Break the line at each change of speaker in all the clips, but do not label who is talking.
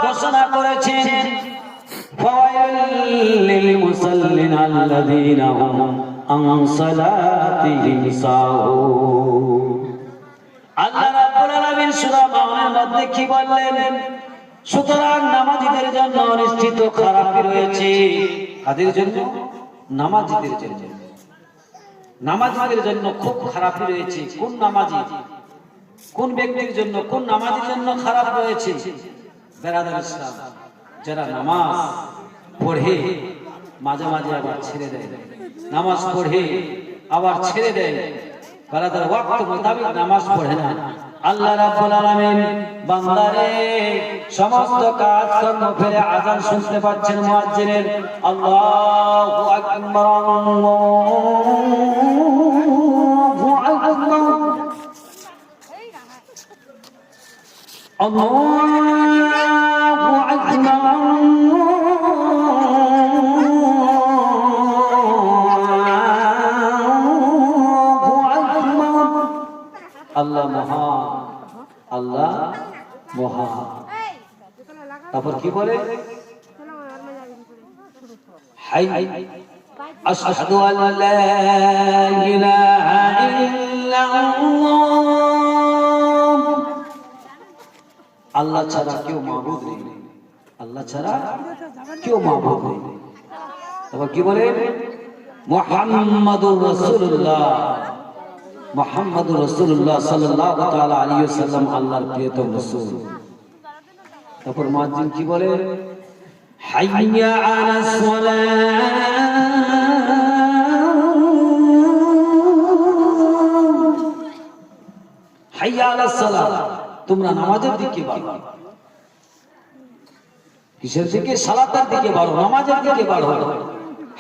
ঘোষণা করেছেন ফাওয়াইলুল লিল মুসাল্লিন আল্লাযীনা হুম আন সালাতিহিম সাহুন। আল্লাহ রাব্বুল আলামিন সূরা মাউনের মধ্যে কি বললেন? সুতরাং নামাজীদের জন্য অনিশ্চিত খারাপই রয়েছে। কাদের জন্য? নামাজীদের জন্য। নামাজীদের জন্য খুব খারাপই রয়েছে। কোন নামাজী? কোন ব্যক্তির জন্য? কোন নামাজীর জন্য খারাপ রয়েছে? বেরাদার ইসলাম, যারা নামাজ পড়ে মাঝে মাঝে আবার ছেড়ে দেয়, নামাজ পড়ে আবার ছেড়ে দেয়, বেরাদার ওয়াক্ত মোতাবেক নামাজ পড়ে না। আল্লাহ রাব্বুল আলামিন বান্দারে সমস্ত কাজ কর্ম ফেলে আযান শুনতে পাচ্ছেন মুয়াজ্জিনের, আল্লাহু আকবার আল্লাহু আকবার আল্লাহু আকবার আল্লাহ মহান, আল্লাহ মহান। তারপর কি বলে? হাই আশহাদু আল্লা লা ইলাহা ইল্লাল্লাহ, আল্লাহ ছাড়া কেউ মাবুদ নেই, আল্লাহ ছাড়া কেউ মাবুদ নেই। তারপর কি বলে? মুহাম্মাদুর রাসূলুল্লাহ, মুহাম্মাদুর রাসূলুল্লাহ সাল্লাল্লাহু তাআলা আলাইহি ওয়াসাল্লাম আল্লাহর প্রিয়তম রাসূল। তারপর মুয়াজ্জিন কি বলে? হাইয়া আলাস সালাত, হাইয়া আলাস সালাত, তোমরা নামাজের দিকে বাড়ো। কিসের দিকে? সালাতের দিকে বাড়ো, নামাজের দিকে বাড়ো।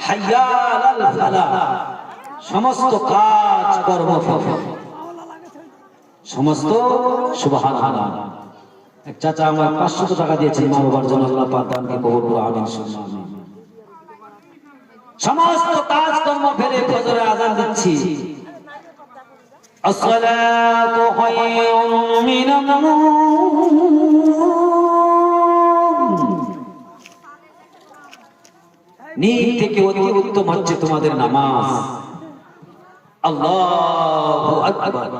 হাইয়া আলাল ফালাহ, সমস্ত কাজ কর্ম সমস্ত সুবহানাল্লাহ। এক চাচা আমার 500 টাকা দিয়েছেন মা বাবার জন্য, আল্লাহ পাক দানকে কবুল করুন, আমিন সুম্মা আমিন। সমস্ত কাজ কর্ম ফেলে ফজরে আযান দিচ্ছি, আসসালাতু খায়রুম মিনান নাওম, নিজ থেকে অতি উত্তম হচ্ছে তোমাদের নামাজ। আল্লাহু আকবার,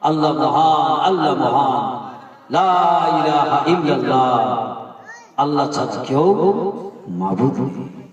আল্লাহ মহান, আল্লাহ মহান, লা ইলাহা ইল্লাল্লাহ, আল্লাহ ছাড়া কেউ মাবুদ নেই।